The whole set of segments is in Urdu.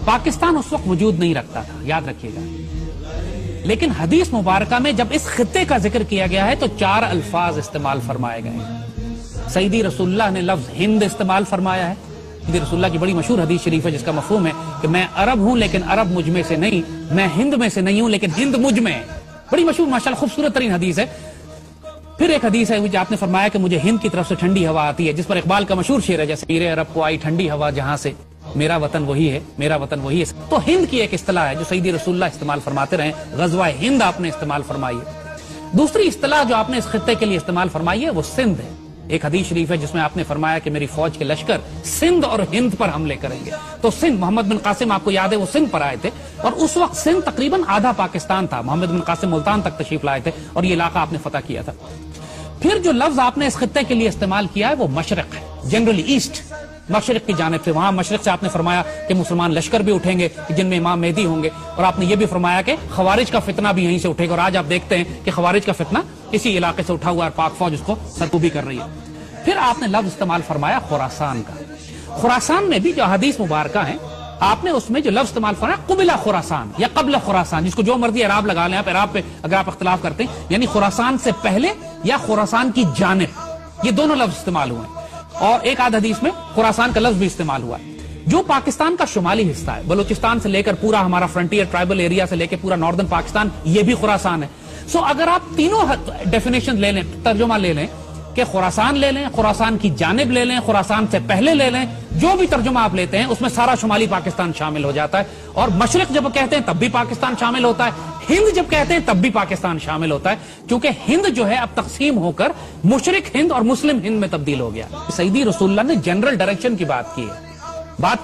پاکستان اس وقت وجود نہیں رکھتا تھا، یاد رکھیے گا، لیکن حدیث مبارکہ میں جب اس خطے کا ذکر کیا گیا ہے تو 4 الفاظ استعمال فرمائے گئے ہیں۔ سیدی رسول اللہ نے لفظ ہند استعمال فرمایا ہے۔ سیدی رسول اللہ کی بڑی مشہور حدیث شریف ہے جس کا مفہوم ہے کہ میں عرب ہوں لیکن عرب مجھ میں سے نہیں، میں ہند میں سے نہیں ہوں لیکن ہند مجھ میں ہے۔ بڑی مشہور ماشاءاللہ خوبصورت ترین حدیث ہے۔ پھر ایک حدیث ہے جو آپ نے فرمایا کہ مجھے ہند کی طرف سے ٹھنڈی ہوا آتی ہے، جس پر اقبال کا مشہور شعر ہے جیسے پیر عرب کو آئی ٹھنڈی ہوا جہاں سے، میرا وطن وہی ہے، میرا وطن وہی ہے۔ تو ہند کی ایک اصطلاح ہے جو سیدی رسول اللہ استعمال فرماتے رہے، غزوہ ہند آپ نے استعمال فرمائی ہے۔ دوسری اصطلاح جو آپ نے اس خطے کے لیے استعمال فرمائی ہے وہ سندھ ہے۔ ایک حدیث شریف ہے جس میں آپ نے فرمایا کہ میری فوج کے لشکر سندھ اور ہند پر حملے کریں گے۔ تو سندھ، محمد بن قاسم آپ کو یاد ہے وہ سندھ پر آئے تھے، اور اس وقت سندھ تقریباً آدھا پاکستان تھا۔ محمد بن قاسم ملتان تک تشریف لائے تھے اور یہ علاقہ آپ نے فتح کیا تھا۔ پھر جو لفظ آپ نے اس خطے کے لیے استعمال کیا ہے وہ مشرق ہے، جنرلی ایسٹ، مشرق کی جانب سے۔ وہاں مشرق سے آپ نے فرمایا کہ مسلمان لشکر بھی اٹھیں گے جن میں امام مہدی ہوں گے، اور آپ نے یہ بھی فرمایا کہ خوارج کا فتنہ بھی یہیں سے اٹھے گا، اور آج آپ دیکھتے ہیں کہ خوارج کا فتنہ اسی علاقے سے اٹھا ہوا ہے، پاک فوج اس کو سرکوبی کر رہی ہے۔ پھر آپ نے لفظ استعمال فرمایا خراسان کا۔ خراسان میں بھی جو حدیث مبارکہ ہیں آپ نے اس میں جو لفظ استعمال فرمایا قبل خراسان یا قبل خراسان، جس کو جو مرضی اعراب لگا لیں آپ، اعراب پہ اگر آپ اختلاف کرتے ہیں، یعنی خراسان سے پہلے یا خراسان کی جانب، یہ دونوں لفظ استعمال ہوئے ہیں۔ اور ایک آدھ حدیث میں خراسان کا لفظ بھی استعمال ہوا ہے۔ جو پاکستان کا شمالی حصہ ہے، بلوچستان سے لے کر پورا ہمارا فرنٹیئر ٹرائبل ایریا سے لے کے پورا ناردرن پاکستان، یہ بھی خراسان ہے۔ سو اگر آپ تینوں ڈیفینیشن لے لیں، ترجمہ لے لیں کہ خراسان لے لیں، خراسان کی جانب لے لیں، خراسان سے پہلے لے لیں، جو بھی ترجمہ آپ لیتے ہیں اس میں سارا شمالی پاکستان شامل ہو جاتا ہے۔ اور مشرق جب کہتے ہیں تب بھی پاکستان شامل ہوتا ہے، ہند جب کہتے ہیں تب بھی پاکستان شامل ہوتا ہے، کیونکہ ہند جو ہے اب تقسیم ہو کر مشرق ہند اور مسلم ہند میں تبدیل ہو گیا۔ سیدی رسول اللہ نے جنرل ڈائریکشن کی بات کی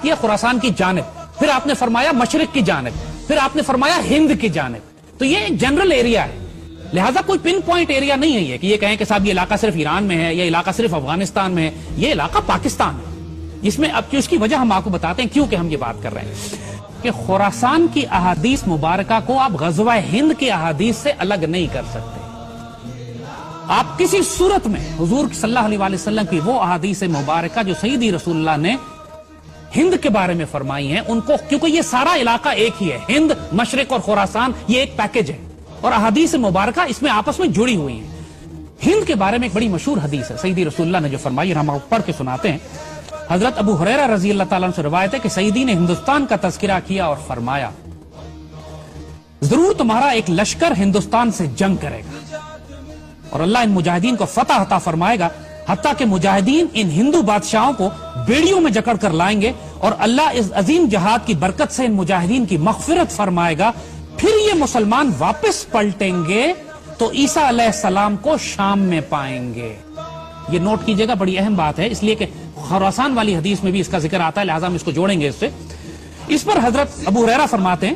ہے خراسان کی جانب، پھر آپ نے فرمایا مشرق کی جانب، پھر آپ نے فرمایا ہند کی جانب۔ تو یہ ایک جنرل ایریا ہے، لہٰذا کوئی پن پوائنٹ ایریا نہیں ہے یہ کہ یہ کہیں کہ صاحب یہ علاقہ صرف ایران میں ہے یا علاقہ صرف افغانستان میں ہے، یہ علاقہ پاکستان ہے۔ اس میں اب اس کی وجہ ہم آپ کو بتاتے ہیں کیوں کہ ہم یہ بات کر رہے ہیں کہ خراسان کی احادیث مبارکہ کو آپ غزوہ ہند کی احادیث سے الگ نہیں کر سکتے۔ آپ کسی صورت میں حضور صلی اللہ علیہ وسلم کی وہ احادیث مبارکہ جو سیدی رسول اللہ نے ہند کے بارے میں فرمائی ہیں ان کو، کیونکہ یہ سارا علاقہ ایک ہی ہے، ہند، مشرق اور خراسان یہ ایک پیکج ہے، اور احادیث مبارکہ اس میں آپس میں جڑی ہوئی ہیں۔ ہند کے بارے میں ایک بڑی مشہور حدیث ہے سیدی رسول اللہ نے جو فرمائی، ہم پڑھ کے سناتے ہیں۔ حضرت ابو ہریرہ رضی اللہ تعالیٰ عنہ سے روایت ہے کہ سیدی نے ہندوستان کا تذکرہ کیا اور فرمایا ضرور تمہارا ایک لشکر ہندوستان سے جنگ کرے گا اور اللہ ان مجاہدین کو فتح عطا فرمائے گا، حتیٰ کہ مجاہدین ان ہندو بادشاہوں کو بیڑیوں میں جکڑ کر لائیں گے، اور اللہ اس عظیم جہاد کی برکت سے ان مجاہدین کی مغفرت فرمائے گا۔ پھر یہ مسلمان واپس پلٹیں گے تو عیسیٰ علیہ السلام کو شام میں پائیں گے۔ یہ نوٹ کیجئے گا، بڑی اہم بات ہے، اس لیے کہ خراسان والی حدیث میں بھی اس کا ذکر آتا ہے، لہٰذا ہم اس کو جوڑیں گے اس سے۔ اس پر حضرت ابو ہریرہ فرماتے ہیں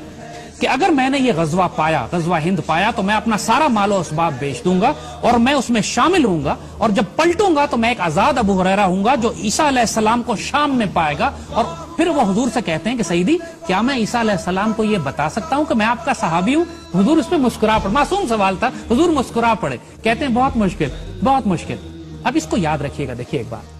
کہ اگر میں نے یہ غزوہ پایا، غزوہ ہند پایا، تو میں اپنا سارا مال و اسباب بیچ دوں گا اور میں اس میں شامل ہوں گا، اور جب پلٹوں گا تو میں ایک آزاد ابو ہریرہ ہوں گا جو عیسیٰ علیہ السلام کو شام میں پائے گا۔ اور پھر وہ حضور سے کہتے ہیں کہ سیدی کیا میں عیسیٰ علیہ السلام کو یہ بتا سکتا ہوں کہ میں آپ کا صحابی ہوں؟ حضور اس پہ مسکرا پڑے، معصوم سوال تھا، حضور مسکرا پڑے، کہتے ہیں بہت مشکل، بہت مشکل۔ اب اس کو یاد رکھیے گا، دیکھیے ایک بات،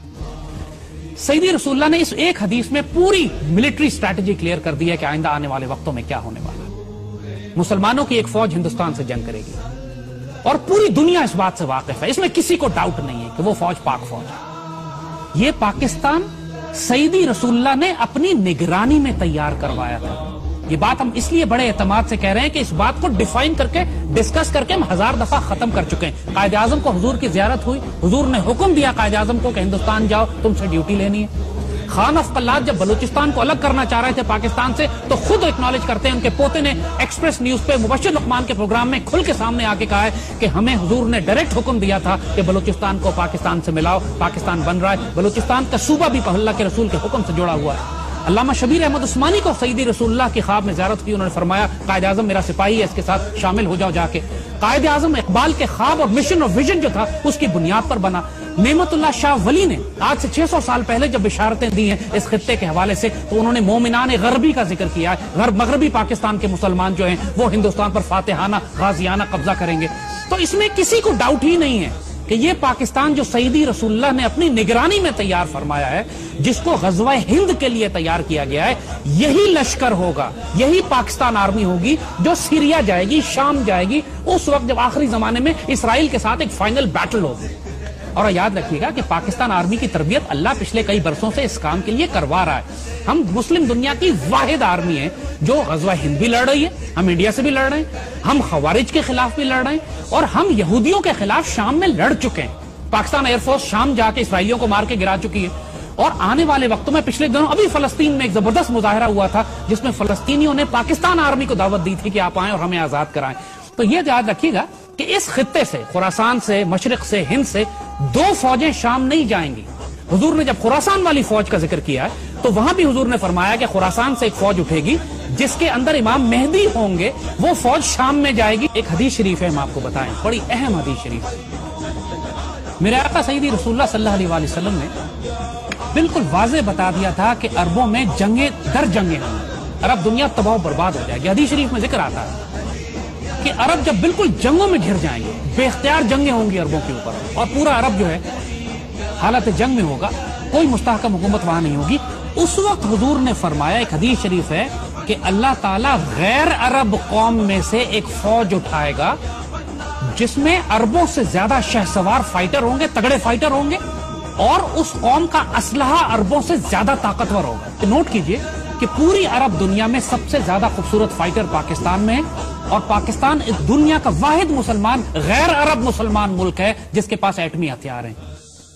سیدی رسول اللہ نے اس ایک حدیث میں پوری ملٹری سٹریٹجی کلیئر کر دی ہے کہ آئندہ آنے والے وقتوں میں کیا ہونے والا ہے۔ مسلمانوں کی ایک فوج ہندوستان سے جنگ کرے گی اور پوری دنیا اس بات سے واقف ہے، اس میں کسی کو ڈاؤٹ نہیں ہے کہ وہ فوج پاک فوج ہے۔ یہ پاکستان سیدی رسول اللہ نے اپنی نگرانی میں تیار کروایا تھا۔ یہ بات ہم اس لیے بڑے اعتماد سے کہہ رہے ہیں کہ اس بات کو ڈیفائن کر کے، ڈسکس کر کے ہم 1000 دفعہ ختم کر چکے ہیں۔ قائد اعظم کو حضور کی زیارت ہوئی، حضور نے حکم دیا قائد اعظم کو کہ ہندوستان جاؤ، تم سے ڈیوٹی لینی ہے۔ خان آف قلات جب بلوچستان کو الگ کرنا چاہ رہے تھے پاکستان سے تو خود اکنالج کرتے ہیں، ان کے پوتے نے ایکسپریس نیوز پہ مبشر لقمان کے پروگرام میں کھل کے سامنے آ کے کہا ہے کہ ہمیں حضور نے ڈائریکٹ حکم دیا تھا کہ بلوچستان کو پاکستان سے ملاؤ، پاکستان بن رہا ہے، بلوچستان کا صوبہ بھی اللہ کے رسول کے حکم سے جڑا ہوا ہے۔ علامہ شبیر احمد عثمانی کو سیدی رسول اللہ کی خواب میں زیارت کی، انہوں نے فرمایا قائد اعظم میرا سپاہی ہے، اس کے ساتھ شامل ہو جاؤ جا کے۔ قائد اعظم اقبال کے خواب اور مشن اور ویژن جو تھا اس کی بنیاد پر بنا۔ نعمت اللہ شاہ ولی نے آج سے 600 سال پہلے جب بشارتیں دی ہیں اس خطے کے حوالے سے تو انہوں نے مومنان غربی کا ذکر کیا ہے، مغربی پاکستان کے مسلمان جو ہیں وہ ہندوستان پر فاتحانہ غازیانہ قبضہ کریں گے۔ تو اس میں کسی کو ڈاؤٹ ہی نہیں ہے کہ کہ یہ پاکستان جو سیدی رسول اللہ نے اپنی نگرانی میں تیار فرمایا ہے، جس کو غزوہ ہند کے لیے تیار کیا گیا ہے، یہی لشکر ہوگا، یہی پاکستان آرمی ہوگی جو سیریا جائے گی، شام جائے گی، اس وقت جب آخری زمانے میں اسرائیل کے ساتھ ایک فائنل بیٹل ہوگی۔ اور یاد رکھیے گا کہ پاکستان آرمی کی تربیت اللہ پچھلے کئی برسوں سے اس کام کے لیے کروا رہا ہے۔ ہم مسلم دنیا کی واحد آرمی ہیں جو غزوہ ہند بھی لڑ رہی ہے، ہم انڈیا سے بھی لڑ رہے ہیں، ہم خوارج کے خلاف بھی لڑ رہے ہیں، اور ہم یہودیوں کے خلاف شام میں لڑ چکے ہیں۔ پاکستان ایئر فورس شام جا کے اسرائیلیوں کو مار کے گرا چکی ہے، اور آنے والے وقتوں میں پچھلے دنوں ابھی فلسطین میں ایک زبردست مظاہرہ ہوا تھا جس میں فلسطینیوں نے پاکستان آرمی کو دعوت دی تھی کہ آپ آئیں اور ہمیں آزاد کرائیں۔ تو یہ یاد رکھیے گا کہ اس خطے سے، خراسان سے، مشرق سے، ہند سے 2 فوجیں شام نہیں جائیں گی۔ حضور نے جب خراسان والی فوج کا ذکر کیا ہے تو وہاں بھی حضور نے فرمایا کہ خراسان سے ایک فوج اٹھے گی جس کے اندر امام مہدی ہوں گے، وہ فوج شام میں جائے گی۔ ایک حدیث شریف ہے، ہم آپ کو بتائیں، بڑی اہم حدیث شریف ہے۔ میرے آقا سیدی رسول اللہ صلی اللہ علیہ وآلہ وسلم نے بالکل واضح بتا دیا تھا کہ عربوں میں جنگیں در جنگیں ہوں، عرب دنیا تباہ و برباد ہو جائے گی۔ حدیث شریف میں ذکر آتا ہے کہ عرب جب بالکل جنگوں میں گھر جائیں گے، بے اختیار جنگیں ہوں گی عربوں کے اوپر، اور پورا عرب جو ہے حالت جنگ میں ہوگا، کوئی مستحکم حکومت وہاں نہیں ہوگی۔ اس وقت حضور نے فرمایا، ایک حدیث شریف ہے کہ اللہ تعالیٰ غیر عرب قوم میں سے ایک فوج اٹھائے گا جس میں عربوں سے زیادہ شہسوار فائٹر ہوں گے، تگڑے فائٹر ہوں گے، اور اس قوم کا اسلحہ عربوں سے زیادہ طاقتور ہوگا۔ نوٹ کیجئے کہ پوری عرب دنیا میں سب سے زیادہ خوبصورت فائٹر پاکستان میں ہے، اور پاکستان اس دنیا کا واحد مسلمان غیر عرب مسلمان ملک ہے جس کے پاس ایٹمی ہتھیار ہیں۔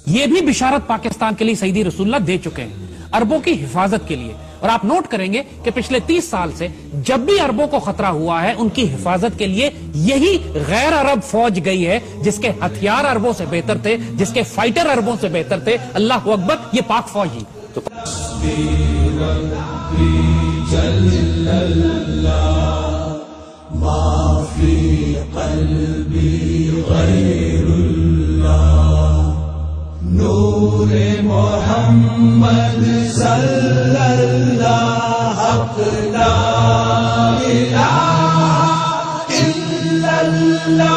یہ بھی بشارت پاکستان کے لیے سیدی رسول اللہ دے چکے ہیں عربوں کی حفاظت کے لیے۔ اور آپ نوٹ کریں گے کہ پچھلے 30 سال سے جب بھی عربوں کو خطرہ ہوا ہے، ان کی حفاظت کے لیے یہی غیر عرب فوج گئی ہے جس کے ہتھیار عربوں سے بہتر تھے، جس کے فائٹر عربوں سے بہتر تھے۔ اللہ اکبر، یہ پاک فوج ہی تو ما فی قلبی غیر اللہ نور محمد صلی اللہ حق لا الہ الا اللہ